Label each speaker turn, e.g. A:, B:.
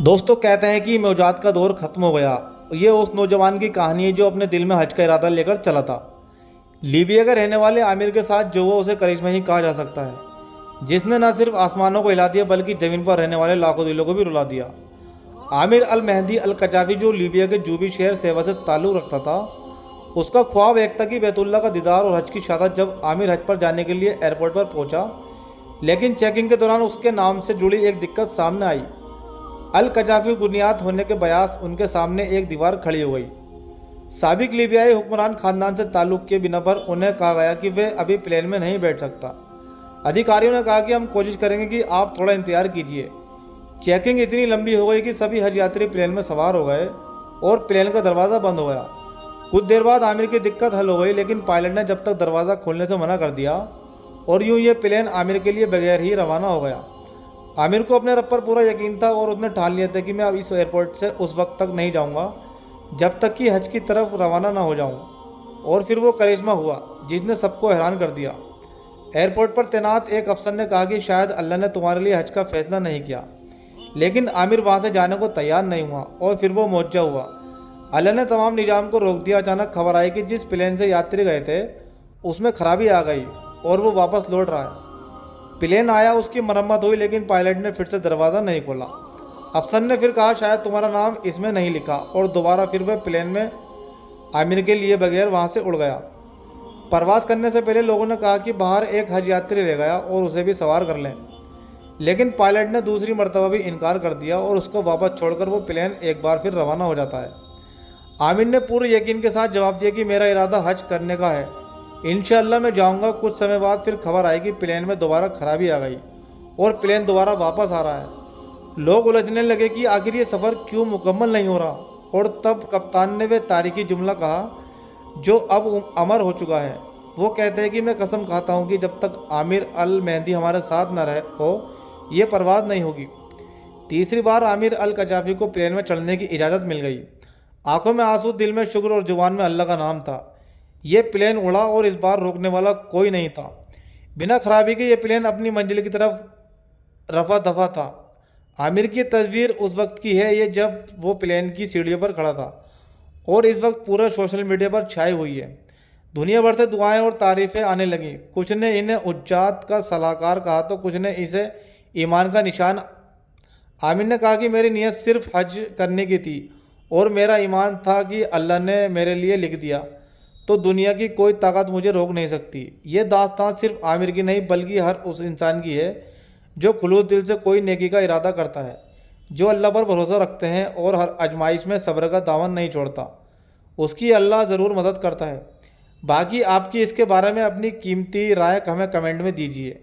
A: दोस्तों कहते हैं कि मौजाद का दौर ख़त्म हो गया। ये उस नौजवान की कहानी है जो अपने दिल में हज का इरादा लेकर चला था। लीबिया के रहने वाले आमिर के साथ जो हुआ उसे करिश्मा ही कहा जा सकता है, जिसने न सिर्फ आसमानों को हिला दिया बल्कि ज़मीन पर रहने वाले लाखों दिलों को भी रुला दिया। आमिर अल मेहदी अल कजाफी, जो लीबिया के जूबी शहर सेवा से ताल्लुक़ रखता था, उसका ख्वाब एक था कि बैतुल्ला का दीदार और हज की शहादत। जब आमिर हज पर जाने के लिए एयरपोर्ट पर पहुंचा, लेकिन चेकिंग के दौरान उसके नाम से जुड़ी एक दिक्कत सामने आई। अल कजाफी बुनियाद होने के बयास उनके सामने एक दीवार खड़ी हो गई। साबिक लीबियाई हुक्मरान खानदान से ताल्लुक़ के बिना पर उन्हें कहा गया कि वे अभी प्लेन में नहीं बैठ सकता। अधिकारियों ने कहा कि हम कोशिश करेंगे कि आप थोड़ा इंतजार कीजिए। चेकिंग इतनी लंबी हो गई कि सभी हज यात्री प्लेन में सवार हो गए और प्लेन का दरवाज़ा बंद हो गया। कुछ देर बाद आमिर की दिक्कत हल हो गई, लेकिन पायलट ने जब तक दरवाज़ा खोलने से मना कर दिया और यूं ये प्लेन आमिर के लिए बगैर ही रवाना हो गया। आमिर को अपने रब पर पूरा यकीन था और उसने ठान लिया था कि मैं अब इस एयरपोर्ट से उस वक्त तक नहीं जाऊंगा जब तक कि हज की तरफ रवाना ना हो जाऊं। और फिर वो करिश्मा हुआ जिसने सबको हैरान कर दिया। एयरपोर्ट पर तैनात एक अफसर ने कहा कि शायद अल्लाह ने तुम्हारे लिए हज का फैसला नहीं किया, लेकिन आमिर वहाँ से जाने को तैयार नहीं हुआ। और फिर वो मुआवजा हुआ। अल्लाह ने तमाम निज़ाम को रोक दिया। अचानक खबर आई कि जिस प्लेन से यात्री गए थे उसमें खराबी आ गई और वो वापस लौट रहा है। प्लेन आया, उसकी मरम्मत हुई, लेकिन पायलट ने फिर से दरवाज़ा नहीं खोला। अफसर ने फिर कहा शायद तुम्हारा नाम इसमें नहीं लिखा, और दोबारा फिर वह प्लेन में आमिर के लिए बगैर वहाँ से उड़ गया। परवाज़ करने से पहले लोगों ने कहा कि बाहर एक हज यात्री रह गया और उसे भी सवार कर लें, लेकिन पायलट ने दूसरी मरतबा भी इनकार कर दिया और उसको वापस छोड़कर वो प्लेन एक बार फिर रवाना हो जाता है। आमिर ने पूरे यकीन के साथ जवाब दिया कि मेरा इरादा हज करने का है, इंशाअल्लाह मैं जाऊंगा। कुछ समय बाद फिर खबर आई कि प्लेन में दोबारा खराबी आ गई और प्लेन दोबारा वापस आ रहा है। लोग उलझने लगे कि आखिर ये सफ़र क्यों मुकम्मल नहीं हो रहा। और तब कप्तान ने वह तारीखी जुमला कहा जो अब अमर हो चुका है। वो कहते हैं कि मैं कसम खाता हूँ कि जब तक आमिर अल मेहदी हमारे साथ न रहे हो ये परवाज़ नहीं होगी। तीसरी बार आमिर अल कजाफी को प्लेन में चढ़ने की इजाज़त मिल गई। आंखों में आंसू, दिल में शुक्र और जुबान में अल्लाह का नाम था। ये प्लेन उड़ा और इस बार रोकने वाला कोई नहीं था। बिना खराबी के ये प्लेन अपनी मंजिल की तरफ रफा दफा था। आमिर की तस्वीर उस वक्त की है ये जब वो प्लेन की सीढ़ियों पर खड़ा था, और इस वक्त पूरा सोशल मीडिया पर छाई हुई है। दुनिया भर से दुआएं और तारीफ़ें आने लगीं। कुछ ने इन्हें उज्जात का सलाहकार कहा तो कुछ ने इसे ईमान का निशान। आमिर ने कहा कि मेरी नीयत सिर्फ हज करने की थी और मेरा ईमान था कि अल्लाह ने मेरे लिए लिख दिया तो दुनिया की कोई ताकत मुझे रोक नहीं सकती। ये दास्तान सिर्फ आमिर की नहीं बल्कि हर उस इंसान की है जो खुलूस दिल से कोई नेकी का इरादा करता है, जो अल्लाह पर भरोसा रखते हैं और हर आजमाइश में सब्र का दामन नहीं छोड़ता। उसकी अल्लाह ज़रूर मदद करता है। बाकी आपकी इसके बारे में अपनी कीमती राय हमें कमेंट में दीजिए।